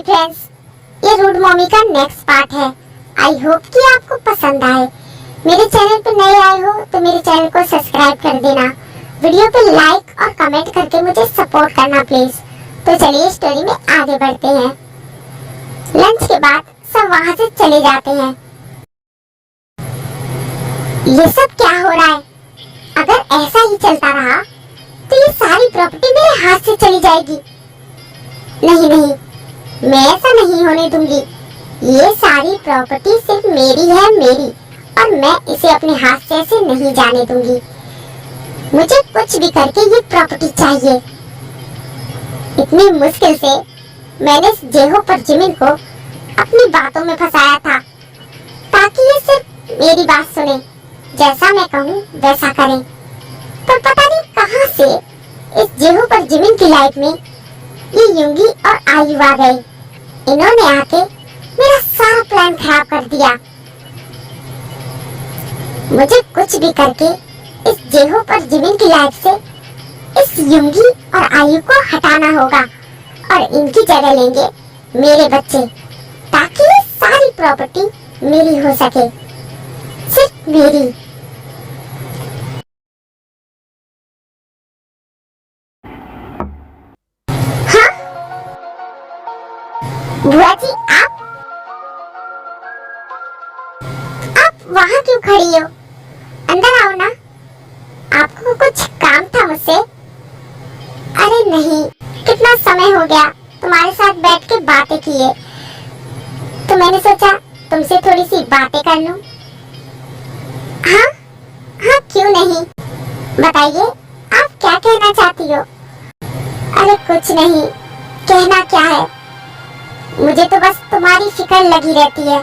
Friends, ये rude mommy का next part है। आई होप कि आपको पसंद आए। मेरे चैनल पर नए आए हो तो मेरे चैनल को सब्सक्राइब कर देना, वीडियो पे लाइक और कमेंट करके मुझे सपोर्ट करना प्लीज। तो चलिए स्टोरी में आगे बढ़ते हैं। लंच के बाद सब वहाँ से चले जाते हैं। ये सब क्या हो रहा है? अगर ऐसा ही चलता रहा तो ये सारी प्रॉपर्टी मेरे हाथ से चली जाएगी। नहीं नहीं, मैं ऐसा नहीं होने दूंगी। ये सारी प्रॉपर्टी सिर्फ मेरी है, मेरी, और मैं इसे अपने हाथ से ऐसे नहीं जाने दूंगी। मुझे कुछ भी करके ये प्रॉपर्टी चाहिए। इतनी मुश्किल से मैंने जेहो पर जिमिन को अपनी बातों में फंसाया था ताकि ये सिर्फ मेरी बात सुने, जैसा मैं कहूँ वैसा करें। पर पता नहीं कहां से इस जेहो पर जिमिन की लाइफ में ये युंगी और आयु आ गए। इन्होंने आके मेरा सारा प्लान खराब कर दिया। मुझे कुछ भी करके इस जेहो पर जिमिन की लाइफ से इस युंगी और आयु को हटाना होगा और इनकी जगह लेंगे मेरे बच्चे, ताकि ये सारी प्रॉपर्टी मेरी हो सके, सिर्फ मेरी। हाँ बुआ जी, आप वहाँ क्यों खड़ी हो? अंदर आओ ना, आपको कुछ काम था मुझसे। अरे नहीं, कितना समय हो गया तुम्हारे साथ बैठ के बातें किए, तो मैंने सोचा तुमसे थोड़ी सी बातें कर लूं। हाँ हाँ, क्यों नहीं, बताइए आप क्या कहना चाहती हो? अरे कुछ नहीं, कहना क्या है, मुझे तो बस तुम्हारी फिक्र लगी रहती है।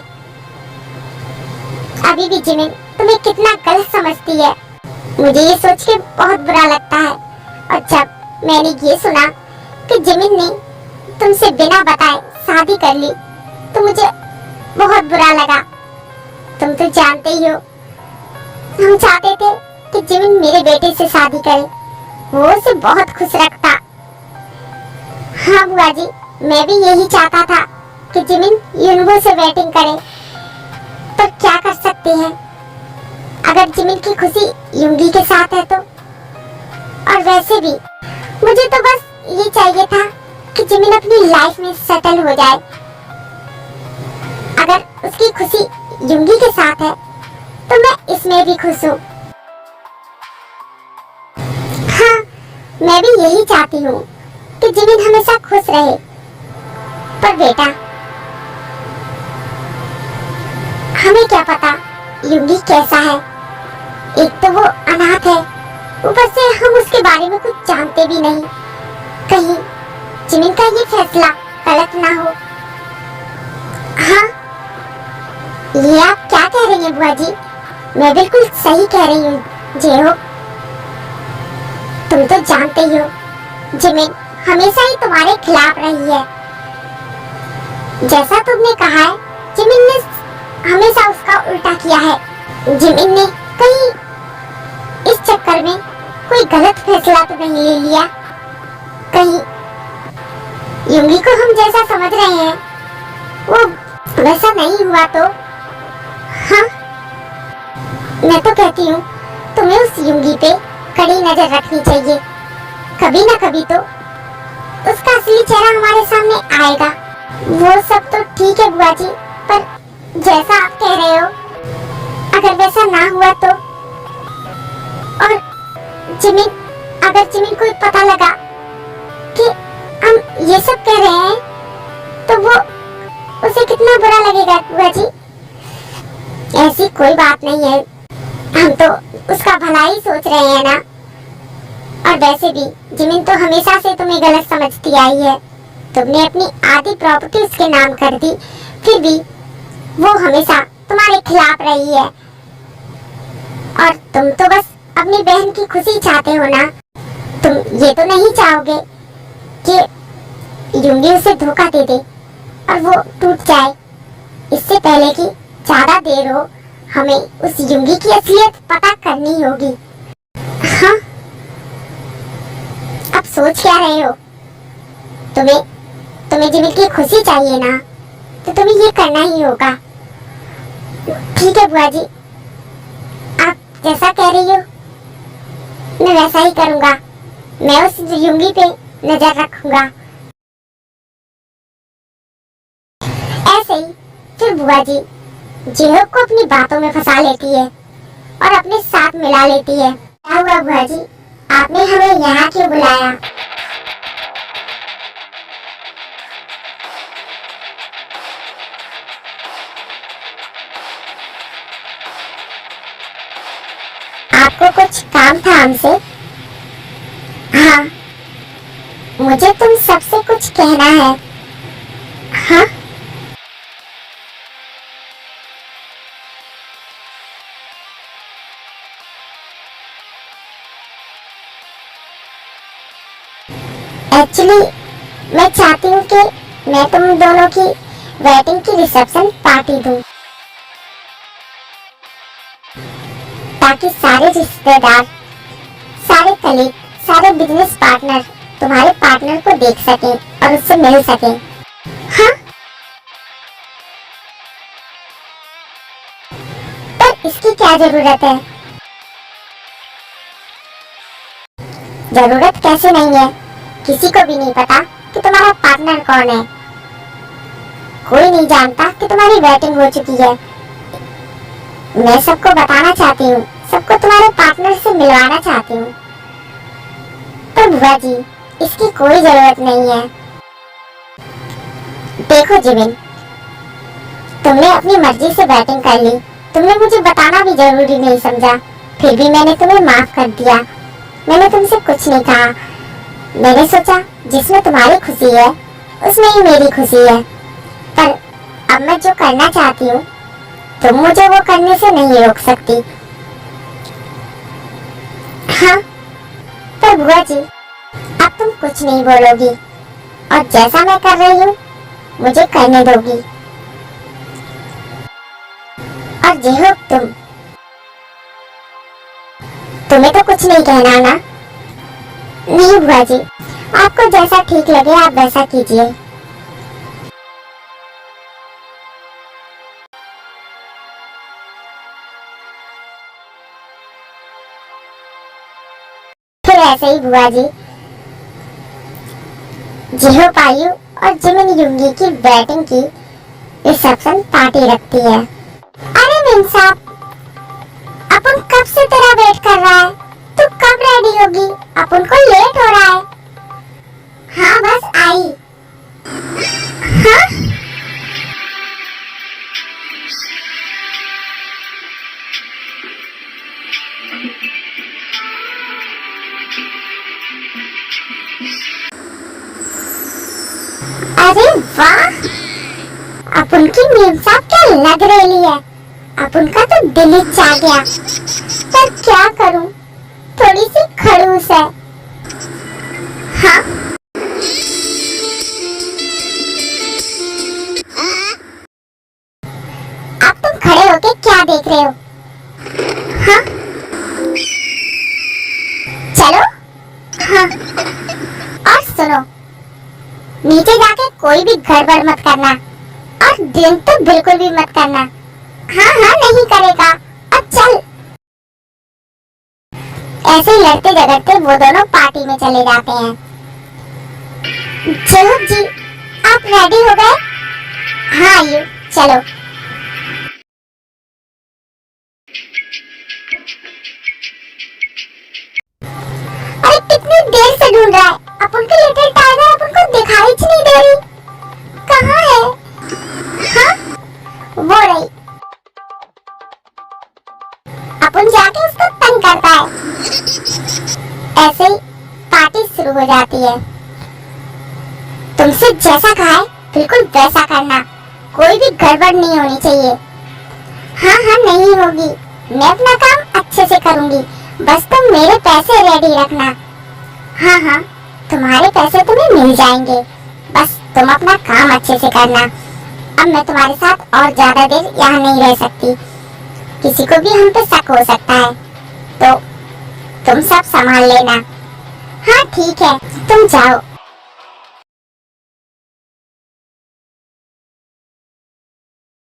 अभी भी जिमिन तुम्हें कितना गलत समझती है, मुझे ये सोच के बहुत बुरा लगता है। और जब मैंने ये सुना कि जिमिन ने तुमसे बिना बताए शादी कर ली तो मुझे बहुत बुरा लगा। तुम तो जानते ही हो, हम चाहते थे कि जिमिन मेरे बेटे से शादी करे, वो उसे बहुत खुश रखता। हाँ बुआ जी, मैं भी यही चाहता था कि जिमिन युनबो से वेटिंग करे, पर क्या कर सकते हैं अगर जिमिन की खुशी युंगी के साथ है तो। और वैसे भी मुझे तो बस ये चाहिए था कि जिमिन अपनी लाइफ में सेटल हो जाए। अगर उसकी खुशी युंगी के साथ है तो मैं इसमें भी खुश हूँ। हाँ, मैं भी यही चाहती हूँ कि जिमिन हमेशा खुश रहे। पर बेटा, हमें क्या पता युंगी कैसा है। एक तो वो अनाथ है, ऊपर से हम उसके बारे में कुछ जानते भी नहीं। कहीं जिमिन का ये फैसला गलत ना हो। हाँ, ये आप क्या कह रही हैं बुआ जी? मैं बिल्कुल सही कह रही हूँ जेहो। तुम तो जानते ही हो जिमिन हमेशा ही तुम्हारे खिलाफ रही है। जैसा तुमने कहा है, जिमिन ने हमेशा उसका उल्टा किया है। जिमिन ने कहीं इस चक्कर में कोई गलत फैसला तो नहीं ले लिया? कहीं युंगी को हम जैसा समझ रहे हैं वो वैसा नहीं हुआ तो? हाँ, मैं तो कहती हूँ तुम्हें उस युंगी पे कड़ी नजर रखनी चाहिए। कभी ना कभी तो उसका असली चेहरा हमारे सामने आएगा। वो सब तो ठीक है बुआ जी, पर जैसा आप कह रहे हो, अगर वैसा ना हुआ तो? और अगर जिमिन को पता लगा कि हम ये सब कह रहे हैं तो वो उसे कितना बुरा लगेगा बुआ जी। ऐसी कोई बात नहीं है, हम तो उसका भला ही सोच रहे हैं ना। और वैसे भी जिमिन तो हमेशा से तुम्हें गलत समझती आई है। तुमने अपनी आधी प्रॉपर्टी उसके नाम कर दी, फिर भी वो हमेशा तुम्हारे खिलाफ रही है। और तुम तो बस अपनी बहन की खुशी चाहते हो ना। तुम ये तो नहीं चाहोगे कि युंगी उसे धोखा दे दे और वो टूट जाए। इससे पहले कि ज्यादा देर हो, हमें उस युंगी की असलियत पता करनी होगी। हाँ, अब सोच क्या रहे हो? तुम्हें तुम्हें जिमिन की खुशी चाहिए ना, तो तुम्हें ये करना ही होगा। ठीक है बुआ जी, आप जैसा कह रही हो मैं वैसा ही करूंगा। मैं उस युंगी पे नजर रखूंगा। ऐसे ही फिर बुआ जी जेहोक को अपनी बातों में फंसा लेती है और अपने साथ मिला लेती है। क्या हुआ बुआ जी, आपने हमें यहाँ क्यों बुलाया? आपको कुछ काम था हमसे? हाँ, मुझे तुम सबसे कुछ कहना है। हाँ? एक्चुअली मैं चाहती हूँ कि मैं तुम दोनों की वेडिंग की रिसेप्शन पार्टी दूँ, ताकि सारे रिश्तेदार, सारे कलीग, सारे बिजनेस पार्टनर तुम्हारे पार्टनर को देख सकें और उससे मिल सकें। हाँ? पर इसकी क्या जरूरत है? जरूरत कैसे नहीं है? किसी को भी नहीं पता कि तुम्हारा पार्टनर कौन है। कोई नहीं जानता कि तुम्हारी वेडिंग हो चुकी है। मैं सबको बताना चाहती हूँ, सबको तुम्हारे पार्टनर से मिलवाना चाहती हूँ। पर बुआ जी इसकी कोई जरूरत नहीं है। देखो जिमिन, तुमने अपनी मर्जी से बैटिंग कर ली, तुमने मुझे बताना भी जरूरी नहीं समझा, फिर भी मैंने तुम्हें माफ कर दिया। मैंने तुमसे कुछ नहीं कहा। मैंने सोचा जिसमें तुम्हारी खुशी है उसमें ही मेरी खुशी है। पर अब मैं जो करना चाहती हूँ तुम मुझे वो करने से नहीं रोक सकती। हाँ, पर बुआ जी अब तुम कुछ नहीं बोलोगी और जैसा मैं कर रही हूँ मुझे करने दोगी। और जेहोक तुम्हें तो कुछ नहीं कहना ना? नहीं बुआ जी, आपको जैसा ठीक लगे आप वैसा कीजिए। फिर ऐसे ही बुआ जी जेहोक आयु और जिमिन युंगी की वेडिंग की रिसेप्शन पार्टी रखती है। अरे मिन साहब, अपन कब से तेरा वेट कर रहा है, तू कब रेडी होगी? अपन को लेट हो रहा है। हाँ बस आई। हाँ? अरे वाह, अपन की मीम साहब क्या लग रही है। अपन का तो दिल ही चाह गया, पर क्या करूं, थोड़ी सी खड़ूस है। हाँ? अब तुम खड़े होके क्या देख रहे हो? हाँ? चलो। हाँ? और सुनो, नीचे जाके कोई भी गड़बड़ मत करना और ड्रिंक तो बिल्कुल भी मत करना। हाँ हाँ नहीं करेगा। अब चल। ऐसे ही लड़ते झगड़ते वो दोनों पार्टी में चले जाते हैं। जेहोक जी आप रेडी हो गए? हाँ आयु चलो। अरे कितनी देर से ढूंढ रहा है, अपन की लिटिल टाइगर अपन को दिखाई ही नहीं दे रही। कहाँ है? हाँ? वो रही। अपन जाके उसको तंग करता है। ऐसे ही पार्टी शुरू हो जाती है। तुमसे जैसा कहा है बिल्कुल वैसा करना, कोई भी गड़बड़ नहीं होनी चाहिए। हाँ हाँ नहीं होगी, मैं अपना काम अच्छे से करूंगी, बस तुम मेरे पैसे रेडी रखना। हाँ हाँ तुम्हारे पैसे तुम्हें मिल जाएंगे, बस तुम अपना काम अच्छे से करना। अब मैं तुम्हारे साथ और ज्यादा देर यहाँ नहीं रह सकती, किसी को भी हम पे शक हो सकता है, तो तुम सब संभाल लेना। हाँ ठीक है, तुम जाओ।